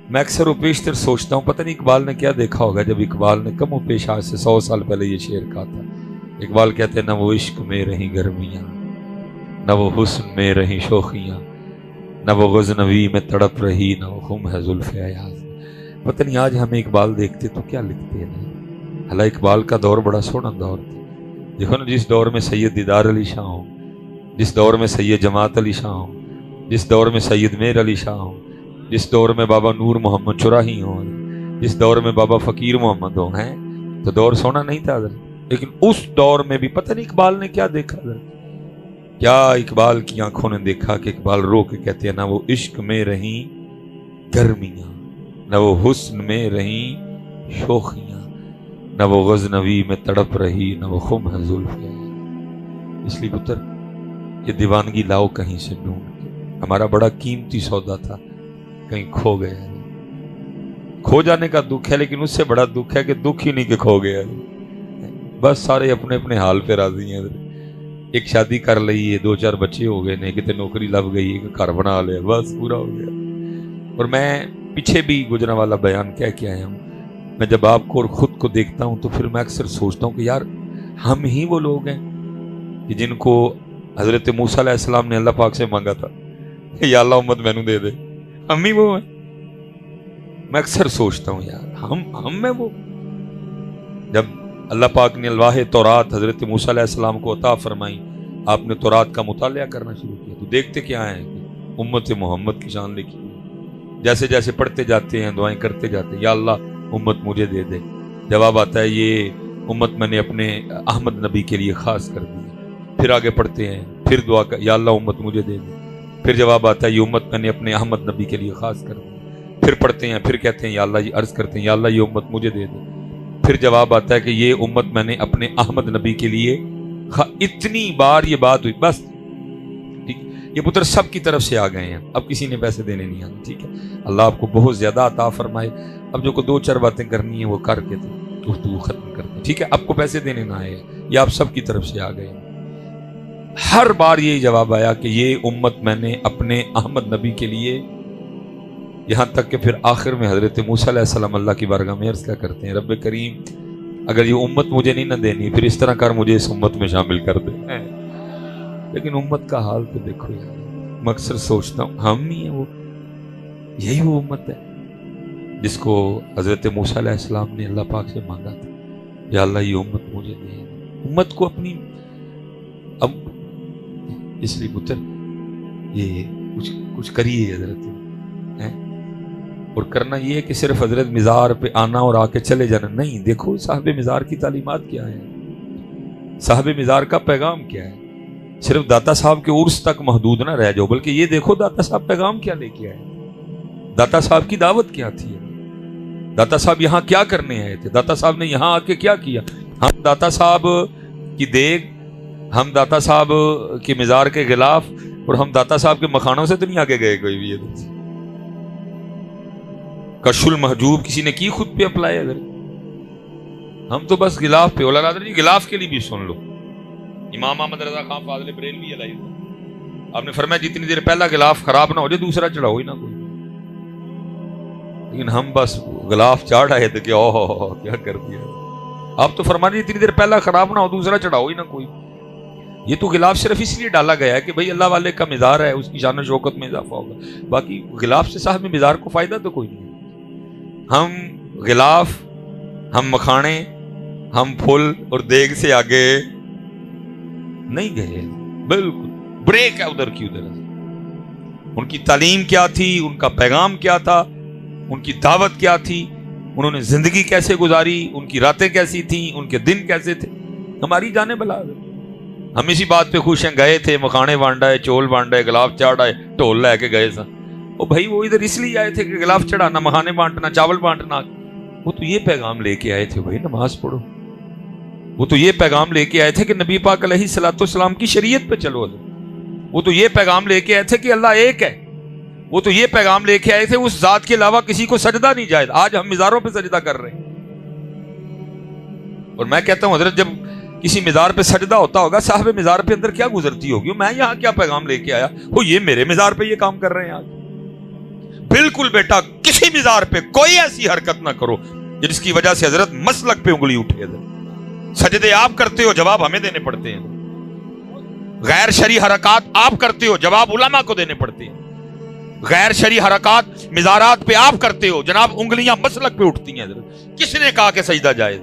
میں اکثر و بیشتر سوچتا ہوں پتہ نہیں اقبال نے کیا دیکھا ہوگا جب اقبال نے کم و پیش آج سے 100 سال پہلے یہ شعر کہا تھا. اقبال کہتے ہیں نہ وہ عشق میں رہیں گرمیاں، نہ وہ حسن میں رہیں شوخیاں، نہ وہ غزنوی میں تڑپ رہی، نہ وہ خم ہے زلف ایاز. پتہ نہیں آج ہمیں اقبال دیکھتے تو کیا لکھتے ہیں. حالانکہ اقبال کا دور بڑا سونا دور تھا. دیکھو نا، جس دور میں سید دیدار علی شاہ ہوں، جس دور میں سید جماعت علی شاہ ہوں، جس دور میں سید میر علی شاہ ہوں، جس دور میں بابا نور محمد چراہی ہوں، جس دور میں بابا فقیر محمد ہوں، ہیں تو دور سونا نہیں تھا حضرت. لیکن اس دور میں بھی پتہ نہیں اقبال نے کیا دیکھا حضرت. کیا اقبال کی آنکھوں نے دیکھا کہ اقبال رو کے کہتے ہیں نہ وہ عشق میں رہیں گرمیاں، نہ وہ حسن میں رہیں شوخیاں، نہ وہ غزنوی میں تڑپ رہی، نہ وہ خم ہے زلف. اس لیے پتر یہ دیوانگی لاؤ کہیں سے ڈھونڈ کے. ہمارا بڑا قیمتی سودا تھا، کہیں کھو گیا. کھو جانے کا دکھ ہے، لیکن اس سے بڑا دکھ ہے کہ دکھ ہی نہیں کہ کھو گیا. بس سارے اپنے اپنے حال پہ راضی ہیں. ایک شادی کر لئی ہے، 2-4 بچے ہو گئے، کتے نوکری لگ گئی، ایک گھر بنا لیا، بس پورا ہو گیا. اور میں پیچھے بھی گزرا والا بیان کہہ کے آیا ہوں. میں جب آپ کو اور خود کو دیکھتا ہوں تو پھر میں اکثر سوچتا ہوں کہ یار ہم ہی وہ لوگ ہیں کہ جن کو حضرت موسیٰ علیہ السلام نے اللہ پاک سے مانگا تھا کہ یا اللہ امت مینوں دے دے. ہم ہی وہ ہیں. میں اکثر سوچتا ہوں یار ہم میں وہ. جب اللہ پاک نے الواح تورات حضرت موسیٰ علیہ السلام کو عطا فرمائی، آپ نے تورات کا مطالعہ کرنا شروع کیا تو دیکھتے کیا ہیں کہ امت محمد کی شان لکھی ہوئی. جیسے جیسے پڑھتے جاتے ہیں، دعائیں کرتے جاتے ہیں یا اللہ امت مجھے دے دے. جواب آتا ہے یہ امت میں نے اپنے احمد نبی کے لیے خاص کر دی. پھر آگے پڑھتے ہیں، پھر دعا کر یا اللہ امت مجھے دے دے. پھر جواب آتا ہے یہ امت میں نے اپنے احمد نبی کے لیے خاص کر دی. پھر پڑھتے ہیں، پھر کہتے ہیں یا اللہ، یہ عرض کرتے ہیں یا اللہ یہ امت مجھے دے دے. پھر جواب آتا ہے کہ یہ امت میں نے اپنے احمد نبی کے لیے اتنی بار یہ بات ہوئی بس. ٹھیک، یہ پتر سب کی طرف سے آ گئے ہیں. اب کسی نے پیسے دینے نہیں آنے. ٹھیک ہے، اللہ آپ کو بہت زیادہ عطا فرمائے. اب جو کو 2-4 باتیں کرنی ہیں وہ کر کے گفتگو ختم کرتے ہیں. ٹھیک ہے، آپ کو پیسے دینے نہ آئے، یہ آپ سب کی طرف سے آ گئے. ہر بار یہی جواب آیا کہ یہ امت میں نے اپنے احمد نبی کے لیے، یہاں تک کہ پھر آخر میں حضرت موسیٰ علیہ السلام اللہ کی بارگاہ میں عرض کیا کرتے ہیں رب کریم اگر یہ امت مجھے نہیں نہ دینی پھر اس طرح کر مجھے اس امت میں شامل کر دے. لیکن امت کا حال تو دیکھو یار. میں اکثر سوچتا ہوں ہم ہی ہیں وہ، یہی وہ امت ہے جس کو حضرت موسیٰ علیہ السلام نے اللہ پاک سے مانگا تھا یا اللہ یہ امت مجھے دے. امت کو اپنی اب اس لیے پتر یہ کچھ کریے حضرت. اور کرنا یہ ہے کہ صرف حضرت مزار پہ آنا اور آ کے چلے جانا نہیں. دیکھو صاحب مزار کی تعلیمات کیا ہیں، صاحب مزار کا پیغام کیا ہے. صرف داتا صاحب کے عرس تک محدود نہ رہ جاؤ، بلکہ یہ دیکھو داتا صاحب پیغام کیا لے کے آئے. داتا صاحب کی دعوت کیا تھی، داتا صاحب یہاں کیا کرنے آئے تھے، داتا صاحب نے یہاں آ کے کیا کیا. ہم داتا صاحب کی دیگ، ہم داتا صاحب کے مزار کے غلاف اور ہم داتا صاحب کے مکھانوں سے تو نہیں آگے گئے کوئی بھی. کشف المحجوب کسی نے کی خود پہ اپلائی اگر ہم تو بس غلاف پہ. اولا رادر جی غلاف کے لیے بھی سن لو. امام احمد رضا خان فاضل بریلوی علیہ آپ نے فرمایا جتنی دیر پہلا غلاف خراب نہ ہو جائے دوسرا چڑھاؤ ہی نہ کوئی. لیکن ہم بس غلاف چاڑھ آئے تھے کہ اوہ کیا کر دیا. آپ تو فرمایا جتنی دیر پہلا خراب نہ ہو دوسرا چڑھاؤ ہی نہ کوئی. یہ تو غلاف صرف اس لیے ڈالا گیا ہے کہ بھئی اللہ والے کا مزار ہے، اس کی شان و شوکت میں اضافہ ہوگا. باقی غلاف سے صاحب مزار کو فائدہ تو کوئی نہیں. ہم غلاف، ہم مکھانے، ہم پھول اور دیگ سے آگے نہیں گئے. بالکل بریک ہے ادھر کی ادھر. ان کی تعلیم کیا تھی، ان کا پیغام کیا تھا، ان کی دعوت کیا تھی، انہوں نے زندگی کیسے گزاری، ان کی راتیں کیسی تھیں، ان کے دن کیسے تھے. ہماری جانیں بلا ہم اسی بات پہ خوش ہیں. گئے تھے مکھانے بانڈائے، چول بانڈائے، غلاف چاڑھائے، ڈھول لے کے گئے سا. وہ بھائی وہ ادھر اس لیے آئے تھے کہ غلاف چڑھانا، مکھانے بانٹنا، چاول بانٹنا. وہ تو یہ پیغام لے کے آئے تھے بھائی نماز پڑھو. وہ تو یہ پیغام لے کے آئے تھے کہ نبی پاک علیہ الصلوۃ والسلام کی شریعت پہ چلو. وہ تو یہ پیغام لے کے آئے تھے کہ اللہ ایک ہے. وہ تو یہ پیغام لے کے آئے تھے اس ذات کے علاوہ کسی کو سجدہ نہیں جائز. آج ہم مزاروں پہ سجدہ کر رہے ہیں. اور میں کہتا ہوں حضرت جب کسی مزار پہ سجدہ ہوتا ہوگا صاحب مزار پہ اندر کیا گزرتی ہوگی. میں یہاں کیا پیغام لے کے آیا، وہ یہ میرے مزار پہ یہ کام کر رہے ہیں. آج بالکل بیٹا کسی مزار پہ کوئی ایسی حرکت نہ کرو جس کی وجہ سے حضرت مسلک پہ انگلی اٹھے. حضرت سجدے آپ کرتے ہو، جواب ہمیں دینے پڑتے ہیں. غیر شرعی حرکات آپ کرتے ہو، جواب علماء کو دینے پڑتے ہیں. غیر شرعی حرکات مزارات پہ آپ کرتے ہو، جناب انگلیاں مسلک پہ اٹھتی ہیں. حضرت کس نے کہا کہ سجدہ جائز؟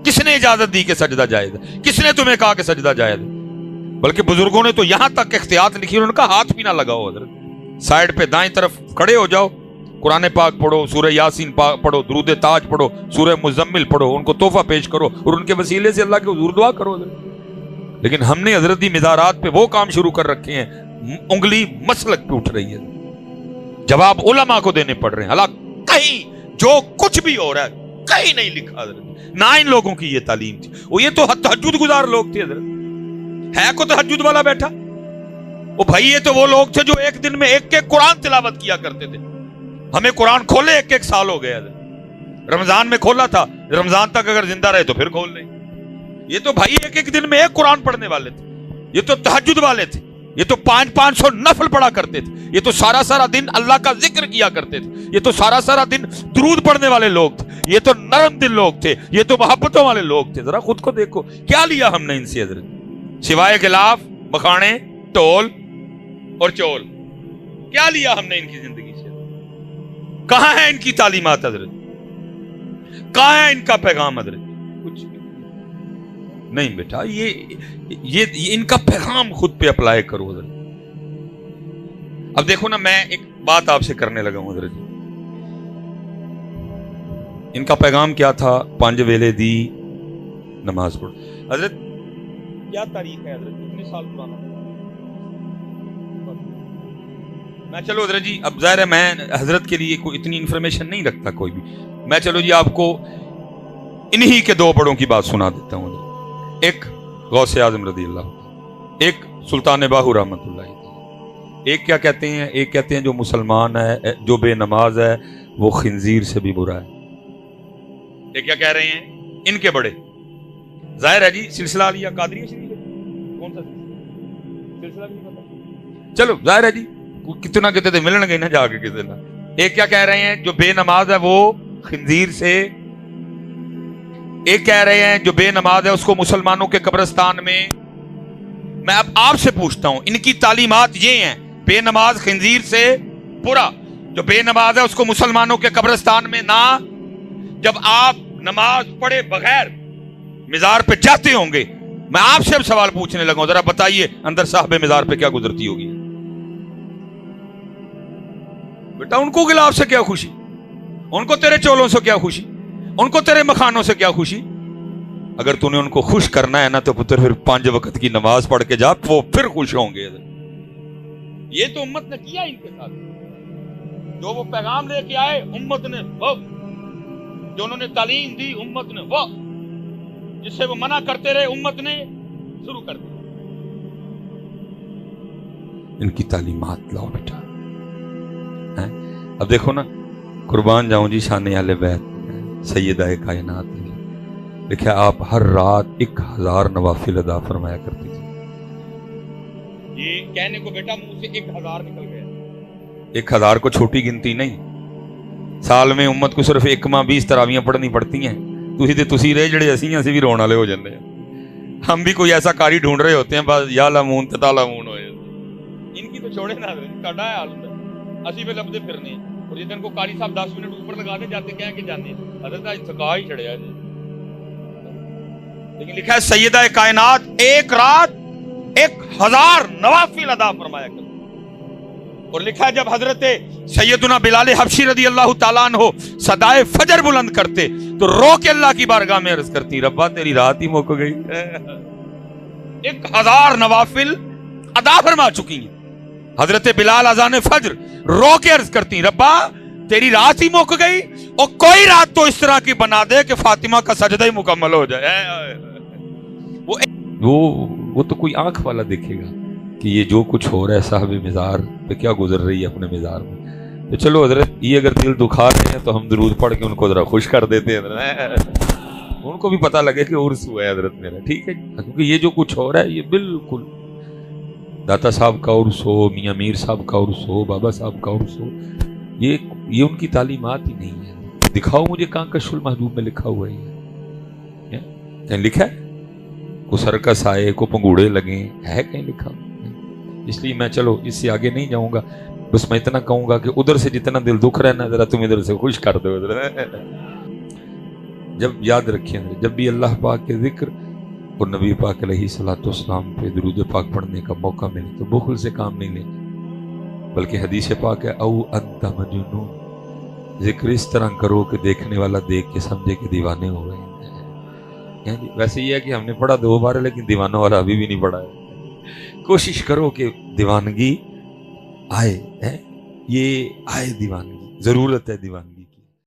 کس نے اجازت دی کہ سجدہ جائز؟ کس نے تمہیں کہا کہ سجدہ جائز؟ بلکہ بزرگوں نے تو یہاں تک احتیاط لکھی، انہوں نے کہا ہاتھ بھی نہ لگاؤ. حضرت سائیڈ پہ دائیں طرف کھڑے ہو جاؤ، قرآن پاک پڑھو، سورہ یاسین پڑھو، درود تاج پڑھو، سورہ مزمل پڑھو، ان کو تحفہ پیش کرو اور ان کے وسیلے سے اللہ کے حضور دعا کرو. لیکن ہم نے حضرت مزارات پہ وہ کام شروع کر رکھے ہیں، انگلی مسلک پہ اٹھ رہی ہے، جواب علماء کو دینے پڑ رہے ہیں. اللہ کہیں جو کچھ بھی ہو رہا ہے کہیں نہیں لکھا حضرت، نہ ان لوگوں کی یہ تعلیم تھی. وہ یہ تو تہجد گزار لوگ تھے. حضرت ہے کو تہجد والا بیٹھا؟ وہ بھائی یہ تو وہ لوگ تھے جو ایک دن میں ایک ایک قرآن تلاوت کیا کرتے تھے. ہمیں قرآن کھولے ایک ایک سال ہو گیا. رمضان میں کھولا تھا، رمضان تک اگر زندہ رہے تو پھر کھول لیں. یہ تو بھائی ایک ایک دن میں ایک قرآن پڑھنے والے تھے. یہ تو تہجد والے تھے. یہ تو 500 نفل پڑھا کرتے تھے. یہ تو سارا دن اللہ کا ذکر کیا کرتے تھے. یہ تو سارا دن درود پڑھنے والے لوگ تھے. یہ تو نرم دل لوگ تھے. یہ تو محبتوں والے لوگ تھے. ذرا خود کو دیکھو کیا لیا ہم نے ان سے حضرت، سوائے غلاف، بخانے، ٹول اور چول. کیا لیا ہم نے ان کی زندگی سے؟ کہاں ہے ان کی تعلیمات حضرت؟ کہاں ہے ان کا پیغام حضرت؟ کچھ نہیں بیٹا. یہ ان کا پیغام خود پہ اپلائی کرو حضرت. اب دیکھو نا، میں ایک بات آپ سے کرنے لگا ہوں حضرت. ان کا پیغام کیا تھا؟ 5 ویلے دی نماز پڑھ. حضرت کیا تاریخ ہے حضرت؟ کتنے سال پرانا؟ میں چلو حضرت جی، اب ظاہر ہے میں حضرت کے لیے کوئی اتنی انفارمیشن نہیں رکھتا کوئی بھی. میں چلو جی آپ کو انہی کے 2 بڑوں کی بات سنا دیتا ہوں. ایک غوث اعظم رضی اللہ، ایک سلطان باہو رحمۃ اللہ. ایک کیا کہتے ہیں؟ ایک کہتے ہیں جو مسلمان ہے، جو بے نماز ہے وہ خنزیر سے بھی برا ہے. ایک کیا کہہ رہے ہیں؟ ان کے بڑے ظاہر ہے جی سلسلہ علیہ قادریہ شریف ہے. کون سا سلسلہ نہیں پتا؟ چلو ظاہر ہے جی کتنا کہتے تھے ملن گئی نا جا کے کسی نہ. ایک کیا کہہ رہے ہیں؟ جو بے نماز ہے وہ خنزیر سے. ایک کہہ رہے ہیں جو بے نماز ہے اس کو مسلمانوں کے قبرستان میں. میں اب آپ سے پوچھتا ہوں، ان کی تعلیمات یہ ہیں بے نماز خنزیر سے برا، جو بے نماز ہے اس کو مسلمانوں کے قبرستان میں نہ. جب آپ نماز پڑھے بغیر مزار پہ جاتے ہوں گے، میں آپ سے اب سوال پوچھنے لگا ہوں، ذرا بتائیے اندر صاحب مزار پہ کیا گزرتی ہوگی؟ بیٹا ان کو غلاف سے کیا خوشی؟ ان کو تیرے چولوں سے کیا خوشی؟ ان کو تیرے مکھانوں سے کیا خوشی؟ اگر تو نے ان کو خوش کرنا ہے نا تو پتر پھر 5 وقت کی نماز پڑھ کے جا، وہ پھر خوش ہوں گے. یہ تو امت نے کیا ان کے ساتھ. جو وہ پیغام لے کے آئے امت نے وہ، جو انہوں نے تعلیم دی امت نے وہ، جس سے وہ منع کرتے رہے امت نے شروع کر دیا. ان کی تعلیمات لاؤ بیٹا. اب دیکھو نا، قربان جاؤں جی شان اہل بیت سیدہ کائنات نے دیکھا آپ ہر رات 1000 نوافل ادا فرمایا کرتی تھی. یہ کہنے کو بیٹا منہ سے 1000 نکل گیا. 1000 کو چھوٹی گنتی نہیں. سال میں امت کو صرف 1 ماہ 20 تراویاں پڑھنی پڑتی ہیں. تسی رہے جڑے اسی بھی رونے والے ہو جاندے ہیں. ہم بھی کوئی ایسا کاری ڈھونڈ رہے ہوتے ہیں بس یا لامون تے تالامون ہوئے. ان کی تو چھوڑے نہ ساڈا حال ہوتا ہے. اسی پہ لبدے پھرنے ہیں اور جس دن کو قاری صاحب 10 منٹ اوپر لگا دے جاتے کہیں کہ جانے حضرت آج تھکا ہی چھڑیا جی. لیکن لکھا ہے سیدہ کائنات ایک رات 1000 نوافل ادا فرمایا کرتے. اور لکھا ہے جب حضرت سیدنا بلال حبشی رضی اللہ تعالیٰ عنہ صدائے فجر بلند کرتے تو رو کے اللہ کی بارگاہ میں عرض کرتی ربا تیری رات ہی موک گئی. 1000 نوافل ادا فرما چکی ہیں. حضرت بلال اذان فجر رو کے عرض کرتی ربا تیری رات ہی موک گئی، اور کوئی رات تو اس طرح کی بنا دے کہ فاطمہ کا سجدہ ہی مکمل ہو جائے. وہ تو کوئی آنکھ والا دیکھے گا کہ یہ جو کچھ ہو رہا ہے صاحب مزار پہ کیا گزر رہی ہے اپنے مزار میں. تو چلو حضرت یہ اگر دل دکھا رہے ہیں تو ہم درود پڑھ کے ان کو ذرا خوش کر دیتے ہیں، ان کو بھی پتہ لگے کہ عرس ہوا ہے حضرت میرا. ٹھیک ہے، کیونکہ یہ جو کچھ ہو رہا ہے یہ بالکل داتا صاحب کا عرس ہو، میاں میر صاحب کا عرس ہو، بابا صاحب کا عرس ہو، یہ ان کی تعلیمات ہی نہیں ہے. دکھاؤ مجھے کہاں کشف المحبوب میں لکھا ہوا ہے یہ؟ کہیں لکھا ہے؟ کو سرکس آئے، کو پنگوڑے لگیں، ہے کہیں لکھا؟ اس لیے میں چلو اس سے آگے نہیں جاؤں گا. بس میں اتنا کہوں گا کہ ادھر سے جتنا دل دکھ رہا ہے نا، ذرا تم ادھر سے خوش کر دو. جب یاد رکھیں، جب بھی اللہ پاک کے ذکر اور نبی پاک علیہ الصلوۃ والسلام پہ درود پاک پڑھنے کا موقع ملے تو بخل سے کام نہیں لیں، بلکہ حدیث پاک ہے او انت مجنون، ذکر اس طرح کرو کہ دیکھنے والا دیکھ کے سمجھے کہ دیوانے ہو گئے. ویسے یہ ہے کہ ہم نے پڑھا 2 بار ہے، لیکن دیوانوں والا ابھی بھی نہیں پڑھا ہے. کوشش کرو کہ دیوانگی آئے، یہ آئے دیوانگی، ضرورت ہے دیوانگی.